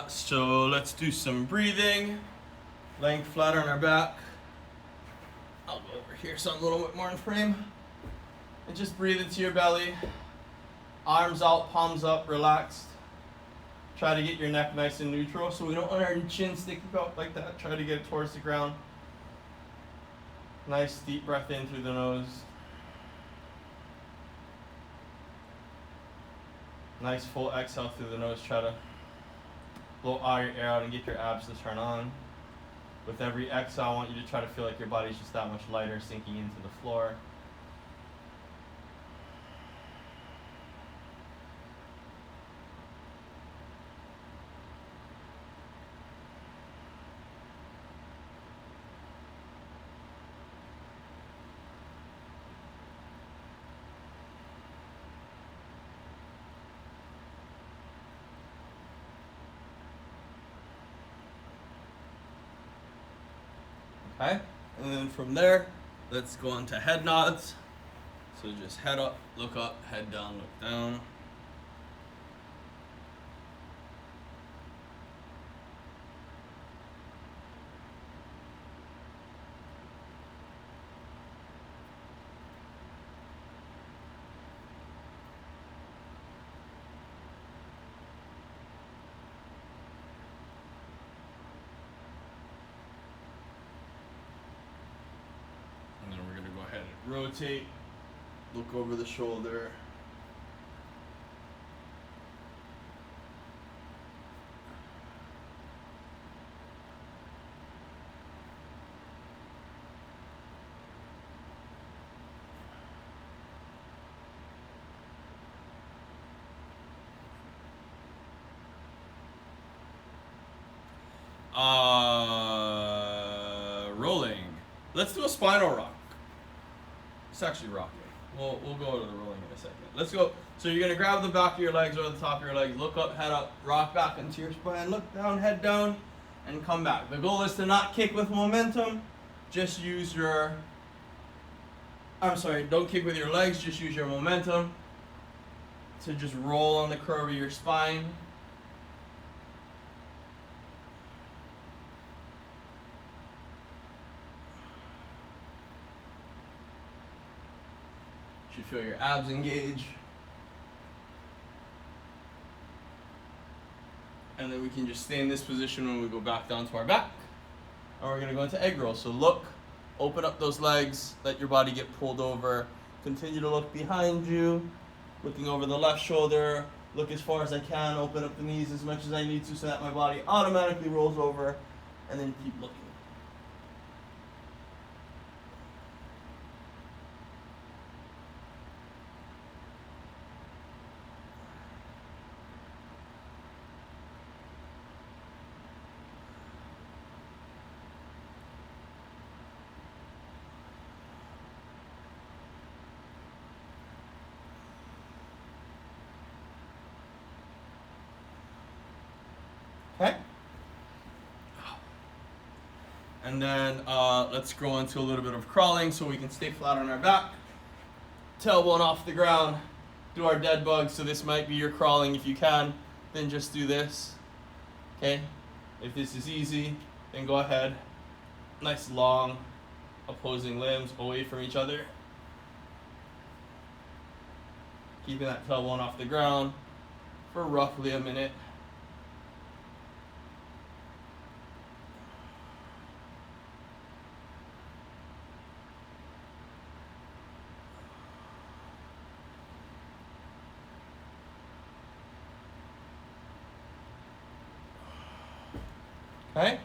So let's do some breathing. Laying flat on our back. I'll go over here so I'm a little bit more in frame. And just breathe into your belly. Arms out, palms up, relaxed. Try to get your neck nice and neutral so we don't want our chin sticking out like that. Try to get it towards the ground. Nice deep breath in through the nose. Nice full exhale through the nose. Try to blow all your air out and get your abs to turn on. With every exhale, I want you to try to feel like your body's just that much lighter, sinking into the floor. Okay, and then from there, let's go on to head nods. So just head up, head down, look down. Rotate, look over the shoulder. Rolling. Let's do a spinal rock. It's actually rocking. We'll go to the rolling in a second. Let's go. So you're going to grab the back of your legs or the top of your legs, look up, head up, rock back into your spine, look down, head down, and come back. The goal is to not kick with momentum. Just use your, don't kick with your legs, just use your momentum to just roll on the curve of your spine. You feel your abs engage. And then we can just stay in this position when we go back down to our back. And we're going to go into egg roll. So look, open up those legs, let your body get pulled over. Continue to look behind you, looking over the left shoulder. Look as far as I can, open up the knees as much as I need to so that my body automatically rolls over. And then keep looking. Okay. And then let's go into a little bit of crawling so we can stay flat on our back. Tailbone off the ground. Do our dead bug. So this might be your crawling. If you can, then just do this. Okay. If this is easy, then go ahead. Nice long opposing limbs away from each other. Keeping that tailbone off the ground for roughly a minute. Okay,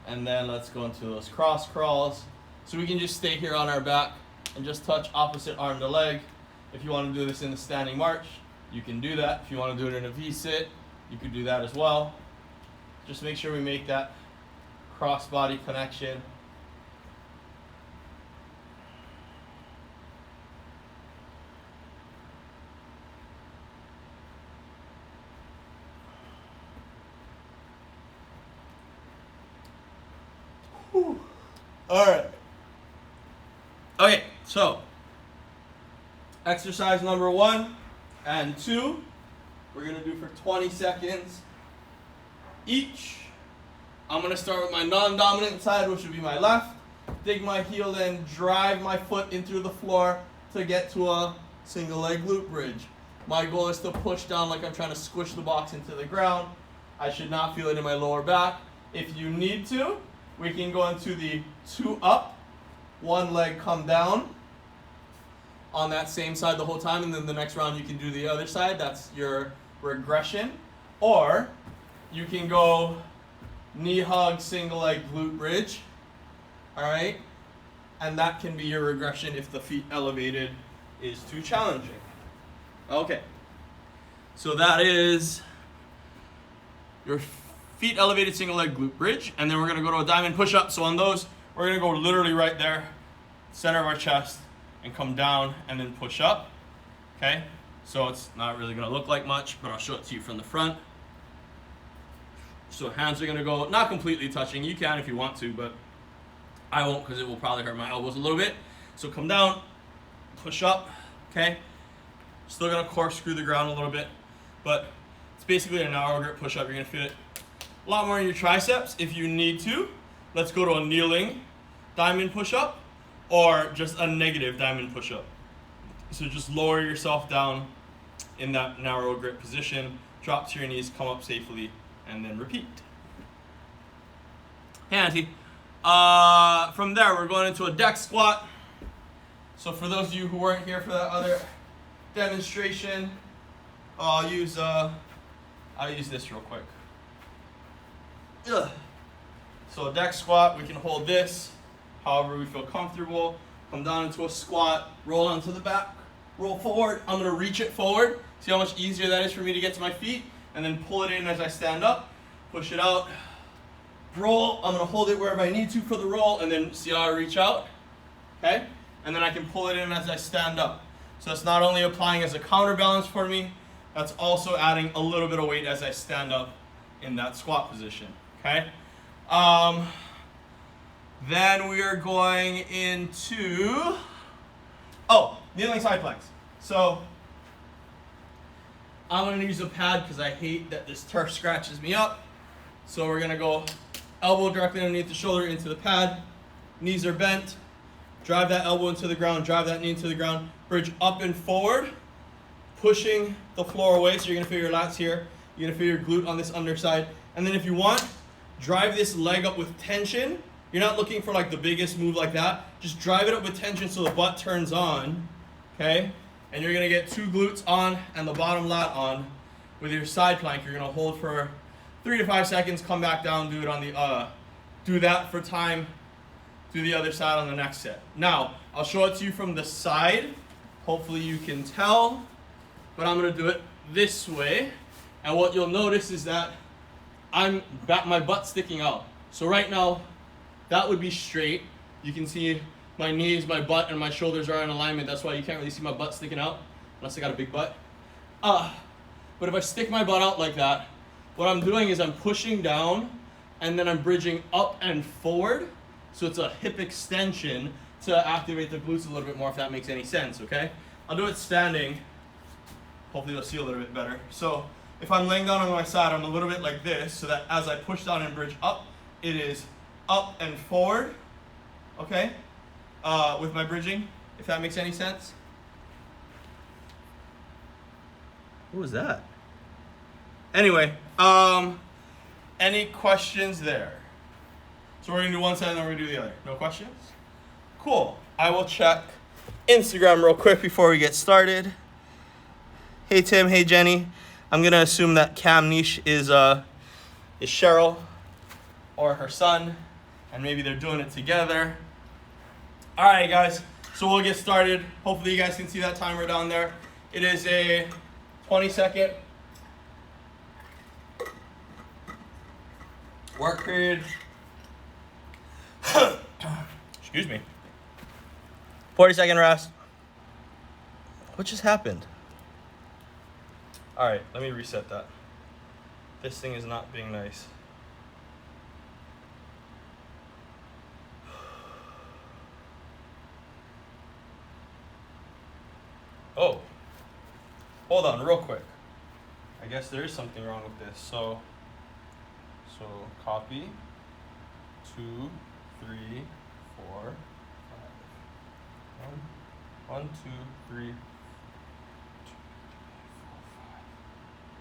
and then let's go into those cross crawls. So we can just stay here on our back and just touch opposite arm to leg. If you want to do this in the standing march, you can do that. If you want to do it in a V-sit, you could do that as well. Just make sure we make that cross-body connection. All right. Okay, so exercise number 1 and 2, we're going to do for 20 seconds. each. I'm going to start with my non-dominant side, which would be my left. Dig my heel in, drive my foot into the floor to get to a single leg glute bridge. My goal is to push down like I'm trying to squish the box into the ground. I should not feel it in my lower back. If you need to, we can go into the 2 up, 1 leg come down on that same side the whole time, and then the next round you can do the other side. That's your regression. Or you can go knee hug, single leg glute bridge. All right? And that can be your regression if the feet elevated is too challenging. Okay. So that is your feet elevated single leg glute bridge. And then we're going to go to a diamond push up. So on those, we're going to go literally right there, center of our chest, and come down and then push up. Okay? So it's not really going to look like much, but I'll show it to you from the front. So hands are going to go not completely touching. You can if you want to, but I won't because it will probably hurt my elbows a little bit. So come down, push up, okay? Still going to corkscrew the ground a little bit, but it's basically a narrow grip push up. You're going to feel it a lot more in your triceps if you need to. Let's go to a kneeling diamond push up or just a negative diamond push up. So just lower yourself down in that narrow grip position, drop to your knees, come up safely, and then repeat. Hey, Auntie. From there, we're going into a deck squat. So for those of you who weren't here for that other demonstration, I'll use this real quick. Ugh. So a deck squat, we can hold this however we feel comfortable. Come down into a squat, roll onto the back, roll forward. I'm going to reach it forward. See how much easier that is for me to get to my feet? And then pull it in as I stand up, push it out, roll. I'm going to hold it wherever I need to for the roll, and then see how I reach out, okay? And then I can pull it in as I stand up. So it's not only applying as a counterbalance for me, that's also adding a little bit of weight as I stand up in that squat position, okay? Then we are going into, kneeling side planks. So I'm going to use a pad because I hate that this turf scratches me up. So we're going to go elbow directly underneath the shoulder into the pad. Knees are bent. Drive that elbow into the ground. Drive that knee into the ground. Bridge up and forward. Pushing the floor away. So you're going to feel your lats here. You're going to feel your glute on this underside. And then if you want, drive this leg up with tension. You're not looking for like the biggest move like that. Just drive it up with tension so the butt turns on. Okay? And you're going to get 2 glutes on and the bottom lat on with your side plank. You're going to hold for 3 to 5 seconds, come back down, do it on the do that for time, do the other side on the next set. Now, I'll show it to you from the side. Hopefully you can tell, but I'm going to do it this way. And what you'll notice is that my butt's sticking out. So right now, that would be straight. You can see my knees, my butt, and my shoulders are in alignment. That's why you can't really see my butt sticking out, unless I got a big butt. But if I stick my butt out like that, what I'm doing is I'm pushing down, and then I'm bridging up and forward. So it's a hip extension to activate the glutes a little bit more, if that makes any sense, okay? I'll do it standing. Hopefully you'll see a little bit better. So if I'm laying down on my side, I'm a little bit like this, so that as I push down and bridge up, it is up and forward, okay? With my bridging, if that makes any sense. What was that? Anyway, any questions there? So we're gonna do one side and then we're gonna do the other. No questions? Cool. I will check Instagram real quick before we get started. Hey Tim, hey Jenny. I'm gonna assume that Cam Niche is Cheryl or her son, and maybe they're doing it together. All right, guys. So we'll get started. Hopefully you guys can see that timer down there. It is a 20-second work period. Excuse me. 40-second rest. What just happened? All right, let me reset that. This thing is not being nice. Oh, hold on real quick. I guess there is something wrong with this. So So copy, 2, 3, 4, 5. 1, 2, 3,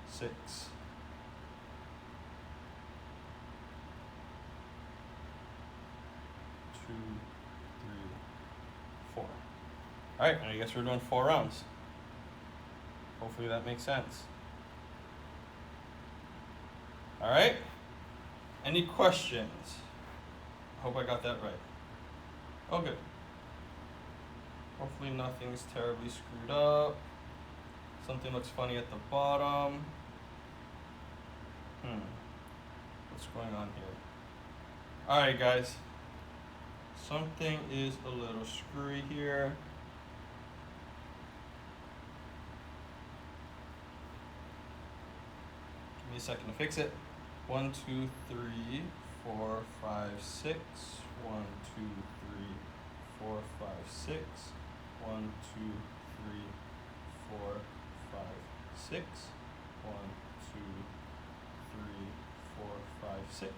6. 2, 3, 4. All right, and I guess we're doing 4 rounds. Hopefully that makes sense. All right. Any questions? Hope I got that right. Oh, good. Hopefully nothing's terribly screwed up. Something looks funny at the bottom. What's going on here? All right, guys. Something is a little screwy here. Give me a second to fix it. 1, 2, 3, 4, 5, 6. 1, 2, 3, 4, 5, 6. 1, 2, 3, 4, 5, 6. 1, 2, 3, 4, 5, 6.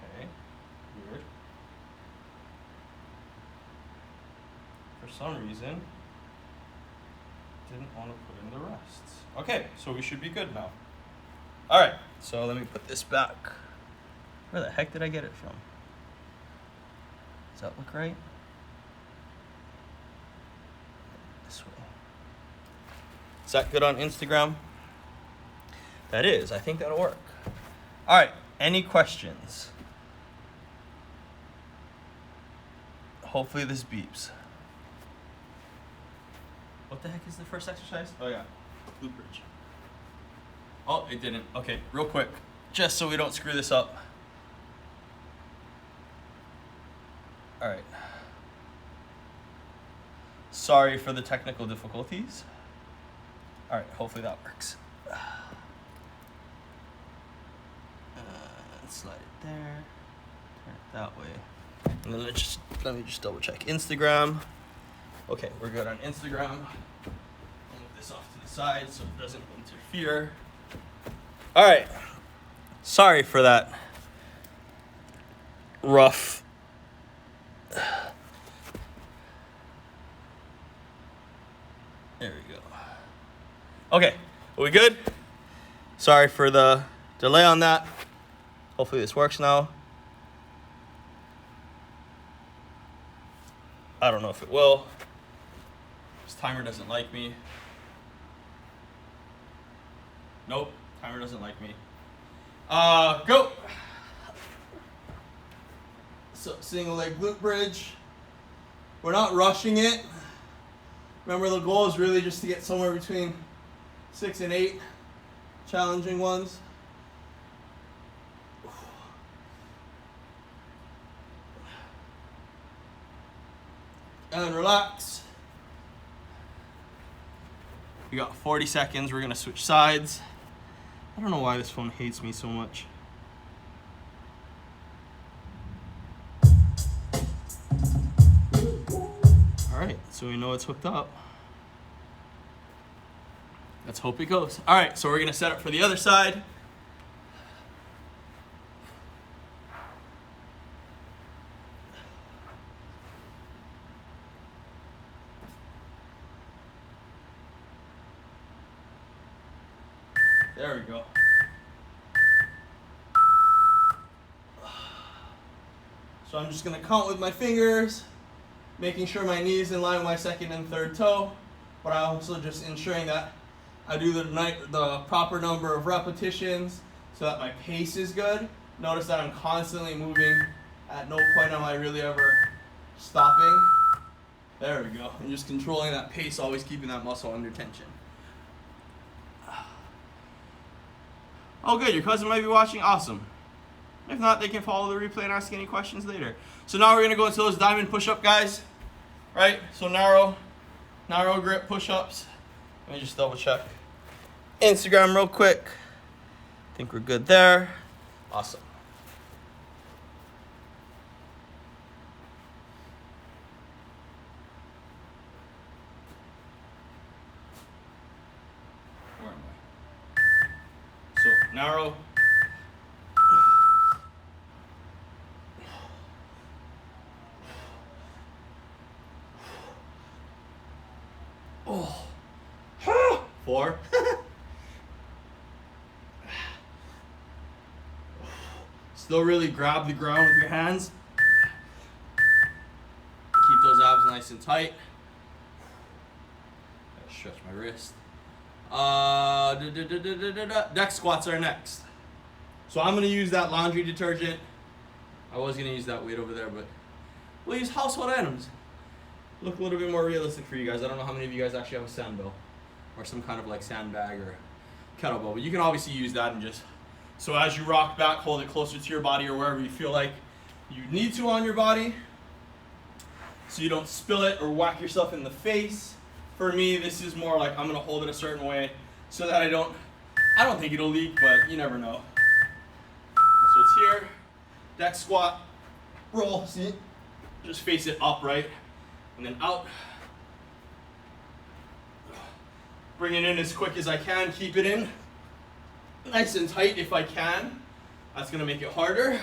Okay, weird. For some reason, didn't want to put in the rests. Okay, so we should be good now. All right, so let me put this back. Where the heck did I get it from? Does that look right? This way. Is that good on Instagram? That is. I think that'll work. All right, any questions? Hopefully this beeps. What the heck is the first exercise? Oh yeah, glute bridge. Oh, it didn't. Okay, real quick, just so we don't screw this up. All right. Sorry for the technical difficulties. All right, hopefully that works. Slide it there, turn it that way. And then let me just double check Instagram. Okay, we're good on Instagram. I'll move this off to the side so it doesn't interfere. All right, sorry for that rough. There we go. Okay, are we good? Sorry for the delay on that. Hopefully this works now. I don't know if it will. This timer doesn't like me. Nope, timer doesn't like me. Go. So single leg glute bridge. We're not rushing it. Remember, the goal is really just to get somewhere between 6 and 8 challenging ones. And relax. We got 40 seconds. We're gonna switch sides. I don't know why this phone hates me so much. All right, so we know it's hooked up. Let's hope it goes. All right, so we're gonna set up for the other side. There we go. So I'm just gonna count with my fingers, making sure my knee is in line with my second and third toe, but I'm also just ensuring that I do the proper number of repetitions so that my pace is good. Notice that I'm constantly moving. At no point am I really ever stopping. There we go. I'm just controlling that pace, always keeping that muscle under tension. Oh good, your cousin might be watching, awesome. If not, they can follow the replay and ask any questions later. So now we're gonna go into those diamond push-up, guys. Right, so narrow grip push-ups. Let me just double check Instagram real quick. I think we're good there. Awesome. Where am I? So narrow Still really grab the ground with your hands. Keep those abs nice and tight. Gotta stretch my wrist. Deck squats are next. So I'm gonna use that laundry detergent. I was gonna use that weight over there, but we'll use household items. Look a little bit more realistic for you guys. I don't know how many of you guys actually have a sandbell or some kind of like sandbag or kettlebell, but you can obviously use that and just, so as you rock back, hold it closer to your body or wherever you feel like you need to on your body, so you don't spill it or whack yourself in the face. For me, this is more like I'm gonna hold it a certain way so that I don't think it'll leak, but you never know. So it's here, deck squat, roll, see? Just face it upright and then out. Bring it in as quick as I can, keep it in nice and tight if I can. That's gonna make it harder.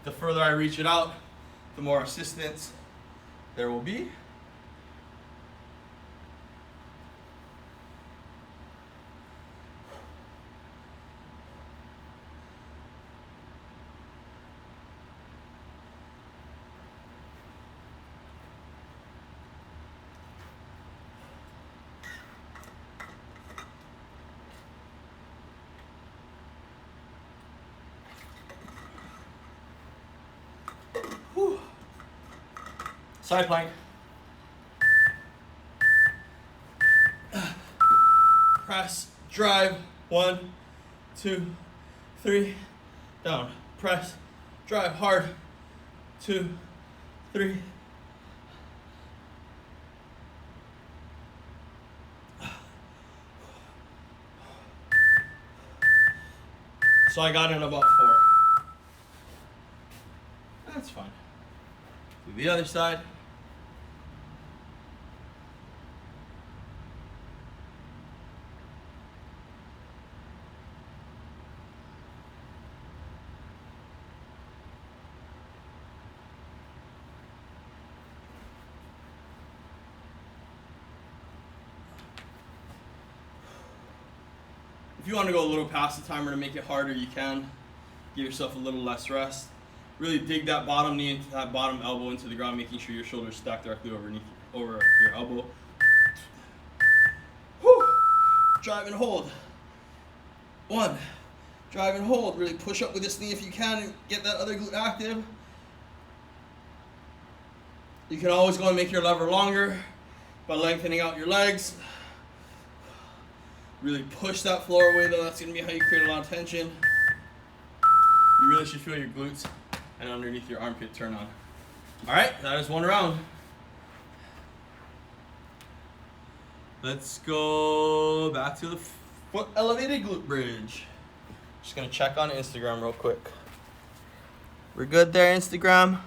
The further I reach it out, the more assistance there will be. Whew. Side plank. Press, drive, 1, 2, 3, down. Press, drive hard, 2, 3. So I got in about 4. That's fine. Do the other side. If you want to go a little past the timer to make it harder, you can. Give yourself a little less rest. Really dig that bottom knee into that bottom elbow into the ground, making sure your shoulders stack directly over your elbow. Whew. Drive and hold. 1. Drive and hold. Really push up with this knee if you can and get that other glute active. You can always go and make your lever longer by lengthening out your legs. Really push that floor away though. That's going to be how you create a lot of tension. You really should feel your glutes and underneath your armpit turn on. Alright, that is 1 round. Let's go back to the foot elevated glute bridge. Just gonna check on Instagram real quick. We're good there, Instagram?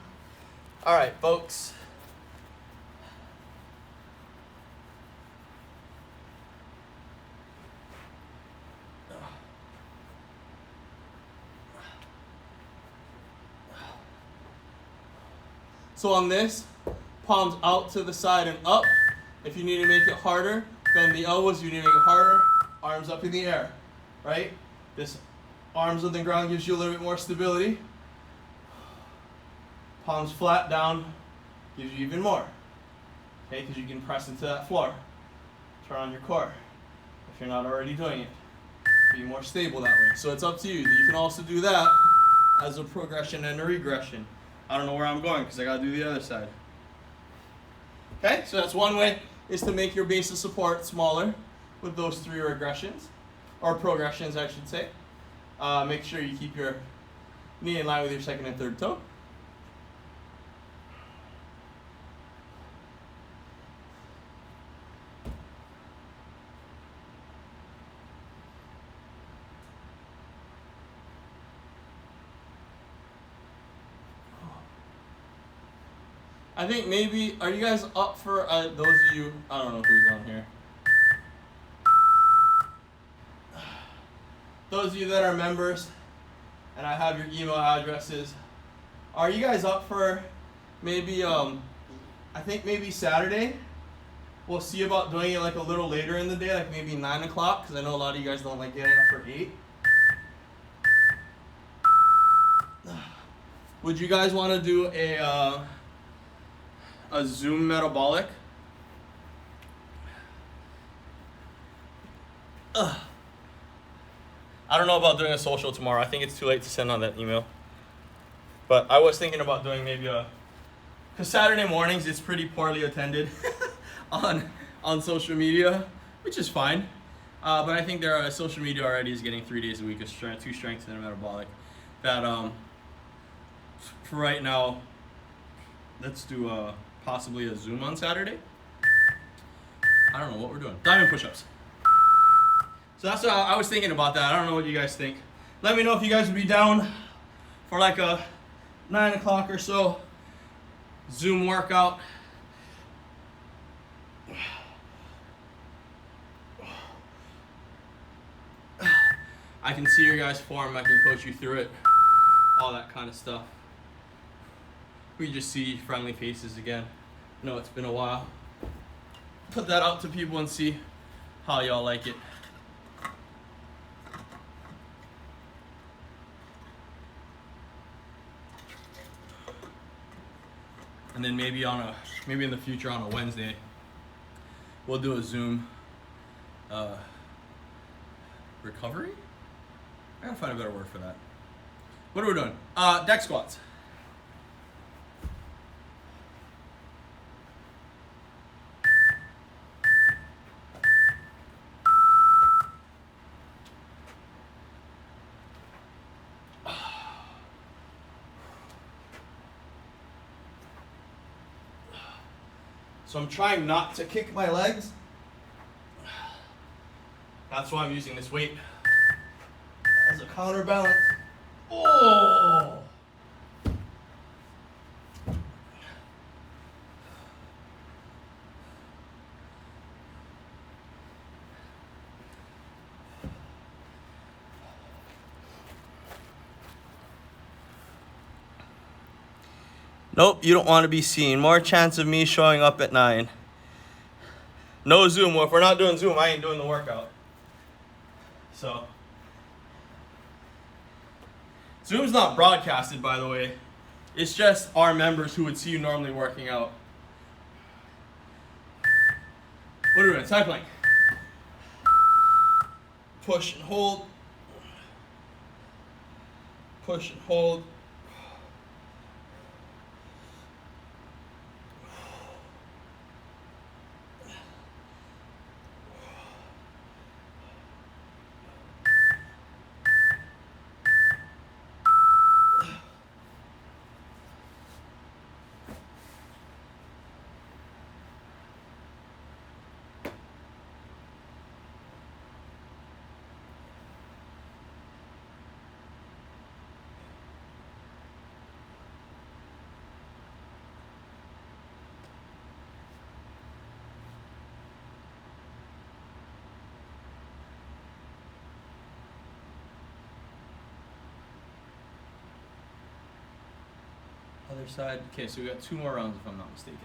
Alright, folks. So on this, palms out to the side and up. If you need to make it harder, bend the elbows. You need to make it harder. Arms up in the air, right? This arms on the ground gives you a little bit more stability. Palms flat down gives you even more. Okay, because you can press into that floor. Turn on your core if you're not already doing it. Be more stable that way. So it's up to you. You can also do that as a progression and a regression. I don't know where I'm going because I gotta do the other side. Okay, so that's one way, is to make your base of support smaller with those 3 regressions, or progressions I should say. Make sure you keep your knee in line with your second and third toe. I think maybe, are you guys up for, those of you, I don't know who's on here. Those of you that are members, and I have your email addresses, are you guys up for maybe, I think maybe Saturday, we'll see about doing it like a little later in the day, like maybe 9 o'clock, because I know a lot of you guys don't like getting up for 8. Would you guys want to do a Zoom metabolic? I don't know about doing a social tomorrow. I think it's too late to send on that email. But I was thinking about doing maybe because Saturday mornings it's pretty poorly attended on social media, which is fine. But I think social media already is getting 3 days a week of two strengths and a metabolic. That for right now, let's do possibly a Zoom on Saturday. I don't know what we're doing. Diamond push-ups. So that's what I was thinking about that. I don't know what you guys think. Let me know if you guys would be down for like a 9 o'clock or so Zoom workout. I can see your guys' form. I can coach you through it. All that kind of stuff. We just see friendly faces again. No, it's been a while. Put that out to people and see how y'all like it. And then maybe in the future on a Wednesday, we'll do a Zoom recovery. I gotta find a better word for that. What are we doing? Deck squats. So I'm trying not to kick my legs. That's why I'm using this weight as a counterbalance. Oh! Nope, you don't want to be seen. More chance of me showing up at 9. No Zoom. Well, if we're not doing Zoom, I ain't doing the workout. So, Zoom's not broadcasted, by the way. It's just our members who would see you normally working out. What are we doing? Side plank. Push and hold. Push and hold. Other side. Okay, so we got 2 more rounds if I'm not mistaken.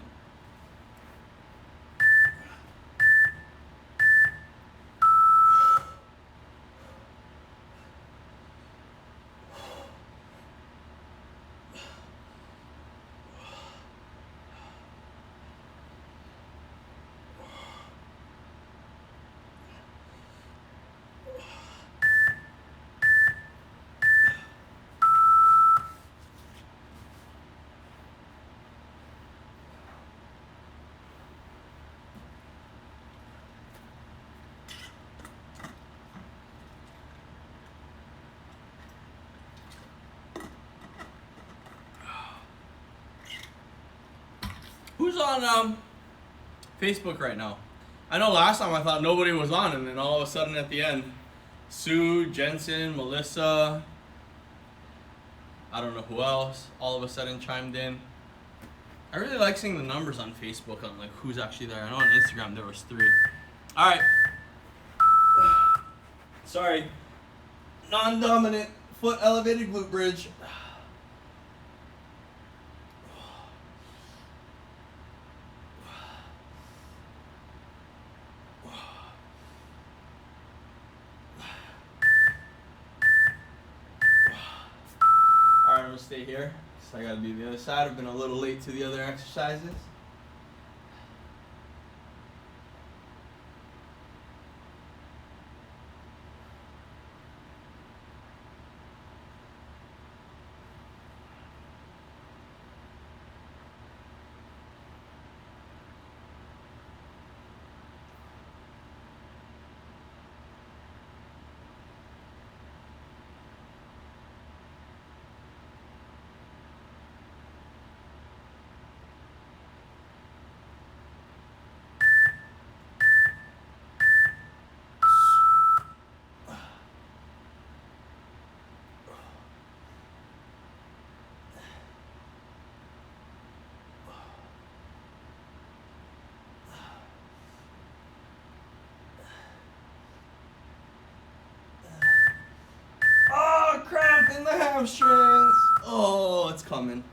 Who's on Facebook right now? I know last time I thought nobody was on, and then all of a sudden at the end, Sue, Jensen, Melissa, I don't know who else, all of a sudden chimed in. I really like seeing the numbers on Facebook on like who's actually there. I know on Instagram there was 3. All right. Sorry. Non-dominant foot elevated glute bridge. stay here because I gotta do the other side. I've been a little late to the other exercises. Cramp in the hamstrings. Oh, it's coming.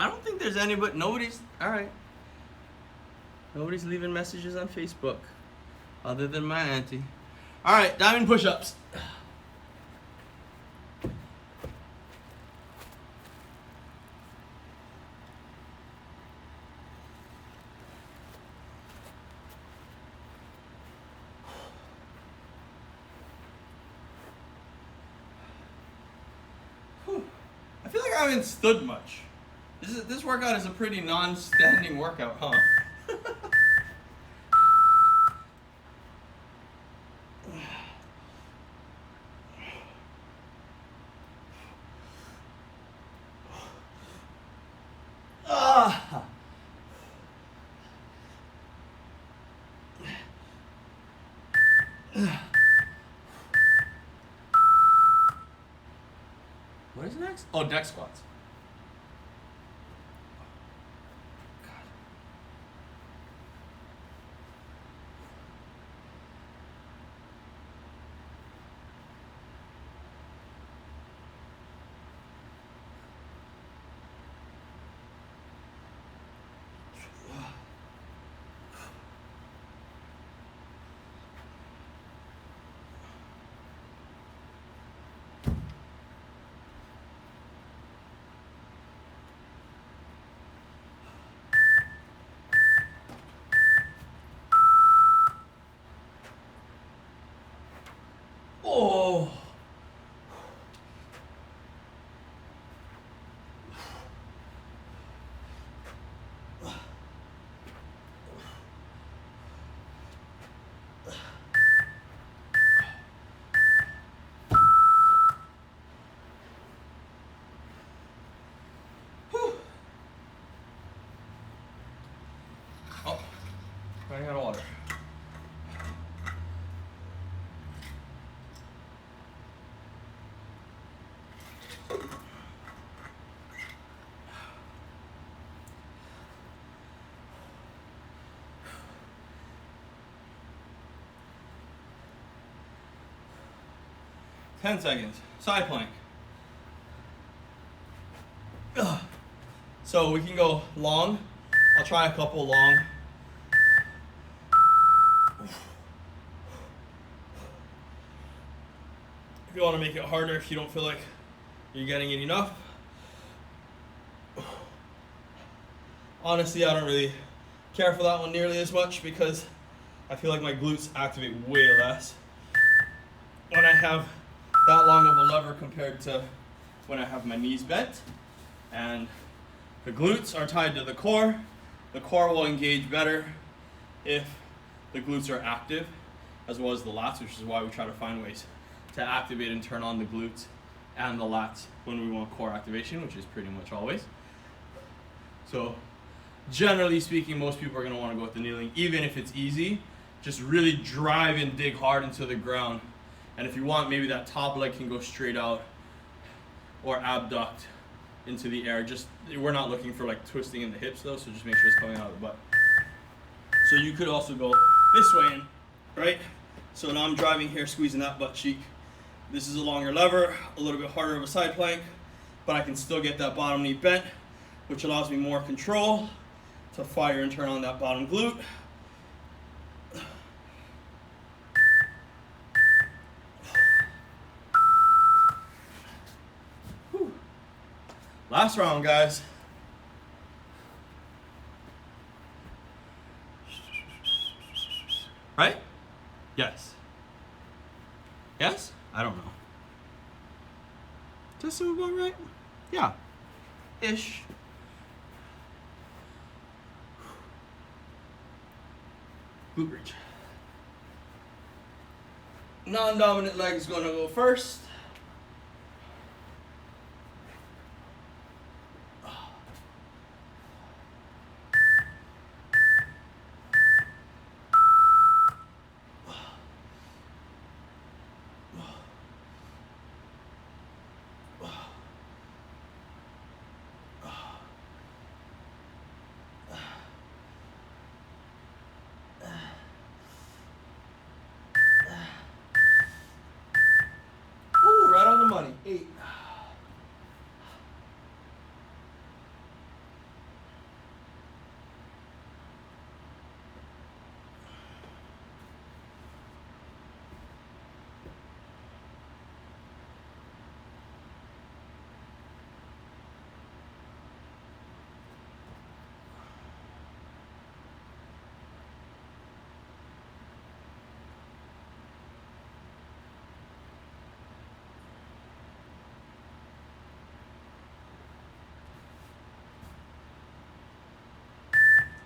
I don't think there's anybody. Nobody's. All right. Nobody's leaving messages on Facebook, other than my auntie. All right, diamond push-ups. I feel like I haven't stood much. This workout is a pretty non-standing workout, huh? What is next? Oh, deck squats. Oh. Oh, running out of water. Ten seconds. Side plank. Ugh. So we can go long. I'll try a couple long. If you want to make it harder, if you don't feel like you're getting it enough. Honestly, I don't really care for that one nearly as much because I feel like my glutes activate way less when I have that long of a lever compared to when I have my knees bent. And the glutes are tied to the core. The core will engage better if the glutes are active, as well as the lats, which is why we try to find ways to activate and turn on the glutes and the lats when we want core activation, which is pretty much always. So generally speaking, most people are going to want to go with the kneeling, even if it's easy. Just really drive and dig hard into the ground. And if you want, maybe that top leg can go straight out or abduct into the air. Just, we're not looking for like twisting in the hips though, so just make sure it's coming out of the butt. So you could also go this way in, right? So now I'm driving here, squeezing that butt cheek. This is a longer lever, a little bit harder of a side plank, but I can still get that bottom knee bent, which allows me more control to fire and turn on that bottom glute. Last round, guys. Right? Yes. Yes? I don't know. Does that seem about right? Yeah. Ish. Glute bridge. Non-dominant leg is going to go first. Ooh, right on the money. 8.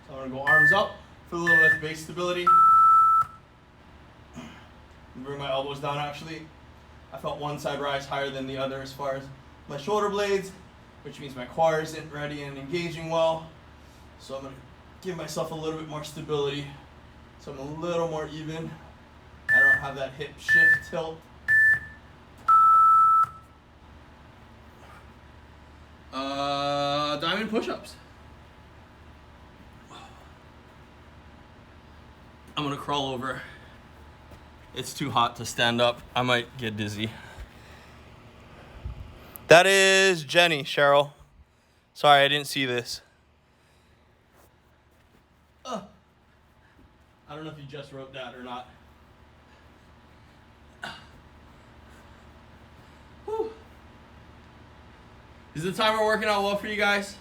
So I'm going to go arms up for a little bit of base stability. Bring my elbows down actually. I felt one side rise higher than the other as far as my shoulder blades, which means my core isn't ready and engaging well. So I'm going to give myself a little bit more stability so I'm a little more even. I don't have that hip shift tilt. Diamond push-ups. I'm gonna crawl over. It's too hot to stand up. I might get dizzy. That is Jenny, Cheryl. Sorry, I didn't see this. I don't know if you just wrote that or not. Whew. Is the timer working out well for you guys?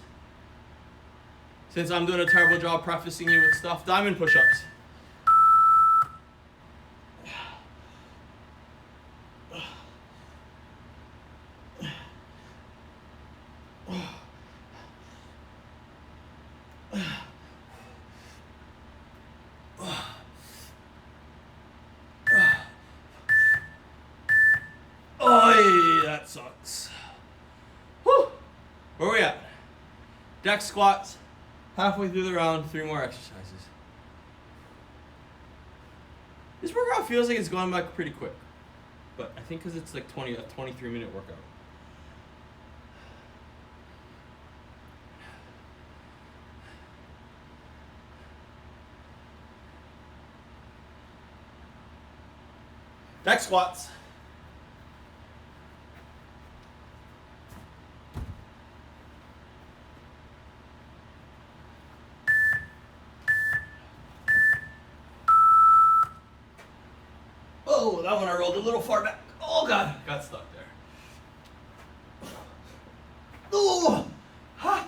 Since I'm doing a terrible job prefacing you with stuff. Diamond push-ups. Oy, that sucks. Whew. Where are we at? Deck squats. Halfway through the round, 3 more exercises. This workout feels like it's going by pretty quick. But I think because it's like a 23-minute workout. Deck squats. Oh, that one I rolled a little far back. Oh God, got stuck there. Oh, ha.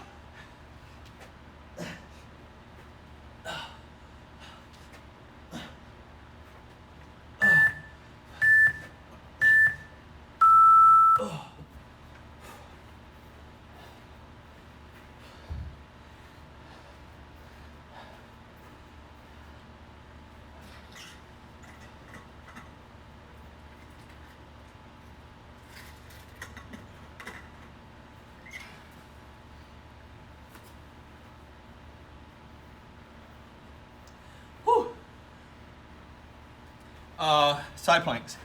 Side planks.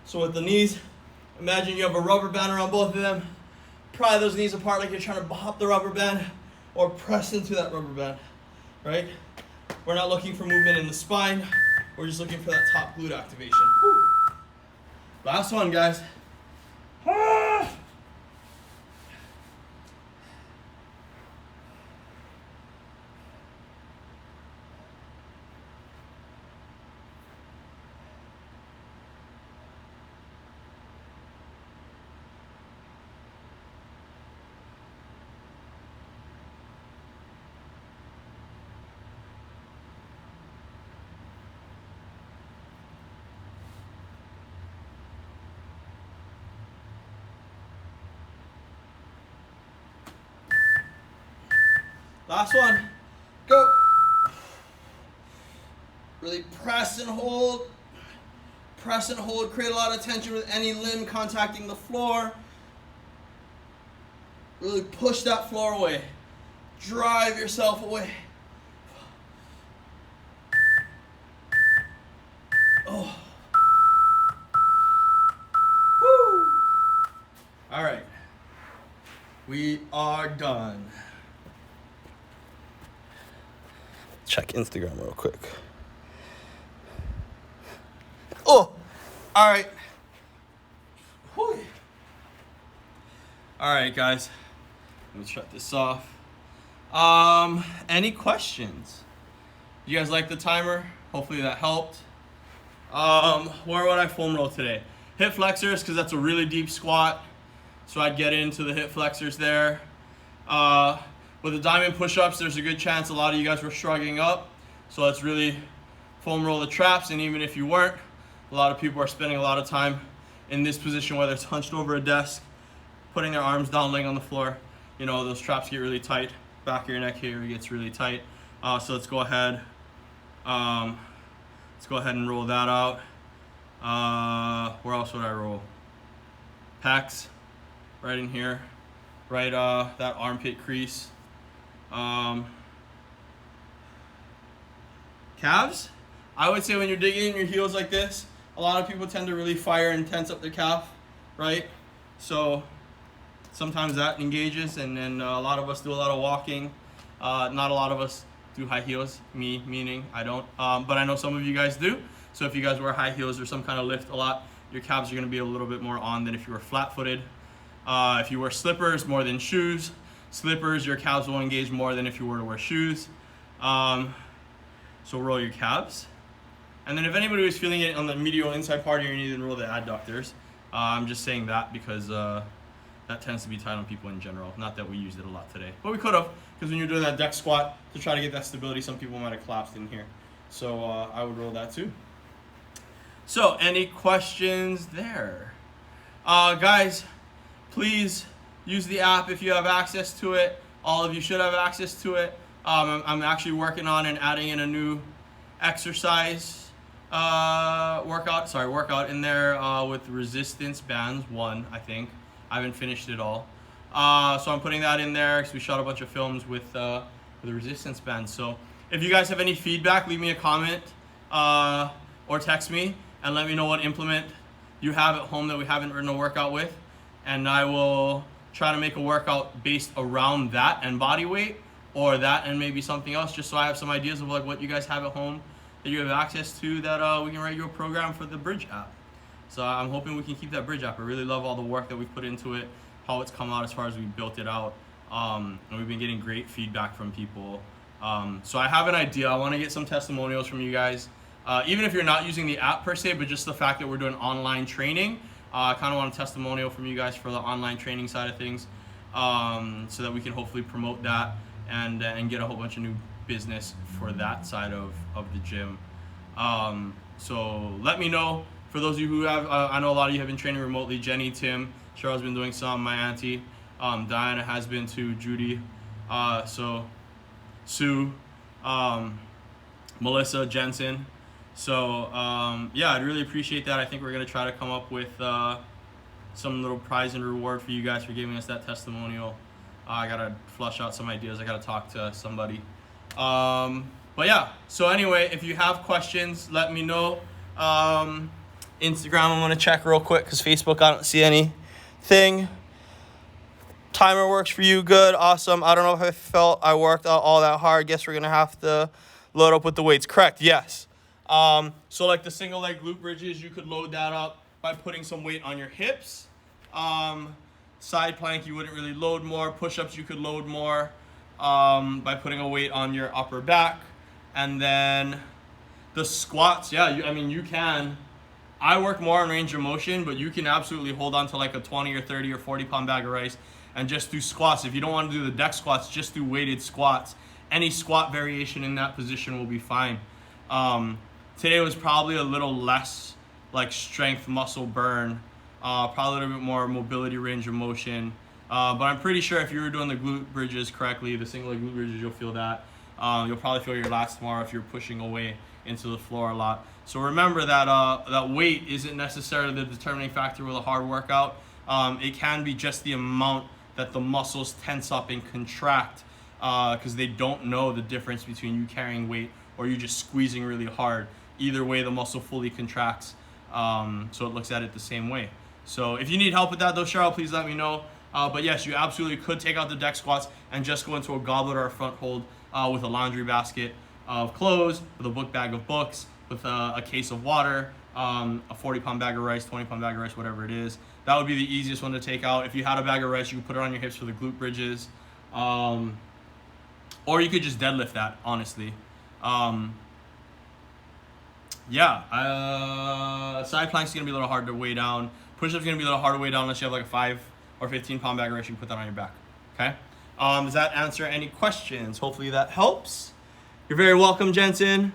So with the knees, imagine you have a rubber band around both of them. Pry those knees apart like you're trying to pop the rubber band or press into that rubber band, right? We're not looking for movement in the spine. We're just looking for that top glute activation. Whew. Last one, guys. Last one. Go. Really press and hold. Press and hold. Create a lot of tension with any limb contacting the floor. Really push that floor away. Drive yourself away. Oh. Woo. All right. We are done. Check Instagram real quick. Oh, all right. Whew. All right, guys. Let me shut this off. Any questions? You guys like the timer? Hopefully that helped. Where would I foam roll today? Hip flexors, because that's a really deep squat. So I'd get into the hip flexors there. With the diamond push-ups, there's a good chance a lot of you guys were struggling up. So let's really foam roll the traps. And even if you weren't, a lot of people are spending a lot of time in this position, whether it's hunched over a desk, putting their arms down, laying on the floor. You know, those traps get really tight. Back of your neck here gets really tight. So let's go ahead. Let's go ahead and roll that out. Where else would I roll? Pecs, right in here. Right, that armpit crease. Calves, I would say when you're digging in your heels like this, a lot of people tend to really fire and tense up their calf, right? So sometimes that engages, and then a lot of us do a lot of walking. Not a lot of us do high heels, me meaning I don't, but I know some of you guys do. So if you guys wear high heels or some kind of lift a lot, your calves are gonna be a little bit more on than if you were flat-footed. If you wear slippers more than shoes, slippers, your calves will engage more than if you were to wear shoes. So roll your calves. And then if anybody was feeling it on the medial inside part of your knee, then roll the adductors. I'm just saying that because that tends to be tight on people in general. Not that we used it a lot today, but we could have, because when you're doing that deck squat to try to get that stability, some people might have collapsed in here. So I would roll that too. So any questions there? Guys, please use the app if you have access to it. All of you should have access to it. I'm actually working on and adding in a new exercise workout in there with resistance bands 1, I think. I haven't finished it all. So I'm putting that in there because we shot a bunch of films with the resistance bands. So if you guys have any feedback, leave me a comment or text me and let me know what implement you have at home that we haven't written a workout with. And I will try to make a workout based around that and body weight, or that and maybe something else, just so I have some ideas of like what you guys have at home that you have access to, that we can write you a program for the Bridge app. So I'm hoping we can keep that Bridge app. I really love all the work that we've put into it, how it's come out as far as we built it out. And we've been getting great feedback from people. So I have an idea. I want to get some testimonials from you guys. Even if you're not using the app per se, but just the fact that we're doing online training. I kind of want a testimonial from you guys for the online training side of things, so that we can hopefully promote that and get a whole bunch of new business for that side of the gym. So let me know. For those of you who have, I know a lot of you have been training remotely. Jenny, Tim, Cheryl's been doing some. My auntie, Diana has been too. Judy, so Sue, Melissa, Jensen. So yeah, I'd really appreciate that. I think we're gonna try to come up with some little prize and reward for you guys for giving us that testimonial. I gotta flush out some ideas. I gotta talk to somebody. But yeah, so anyway, if you have questions, let me know. Instagram, I'm gonna check real quick because Facebook, I don't see anything. Timer works for you, good, awesome. I don't know if I felt I worked out all that hard. Guess we're gonna have to load up with the weights. Correct, yes. So like the single leg glute bridges, you could load that up by putting some weight on your hips Side plank, you wouldn't really load more. Push-ups, you could load more by putting a weight on your upper back. And then the squats, yeah, you can. I work more on range of motion, but you can absolutely hold on to like a 20 or 30 or 40 pound bag of rice and just do squats. If you don't want to do the deck squats, just do weighted squats. Any squat variation in that position will be fine. Today was probably a little less like strength muscle burn, probably a little bit more mobility, range of motion. But I'm pretty sure if you were doing the glute bridges correctly, the single leg glute bridges, you'll feel that. You'll probably feel your lats tomorrow if you're pushing away into the floor a lot. So remember that that weight isn't necessarily the determining factor with a hard workout. It can be just the amount that the muscles tense up and contract, because they don't know the difference between you carrying weight or you just squeezing really hard. Either way, the muscle fully contracts, so it looks at it the same way. So if you need help with that though, Cheryl, please let me know. But yes, you absolutely could take out the deck squats and just go into a goblet or a front hold with a laundry basket of clothes, with a book bag of books, with a case of water, a 40-pound bag of rice, 20-pound bag of rice, whatever it is. That would be the easiest one to take out. If you had a bag of rice, you could put it on your hips for the glute bridges. Or you could just deadlift that, honestly. Side plank's going to be a little hard to weigh down. Push-up's going to be a little hard to weigh down unless you have like a 5 or 15-pound bag of rice. You can put that on your back. Okay? Does that answer any questions? Hopefully that helps. You're very welcome, Jensen.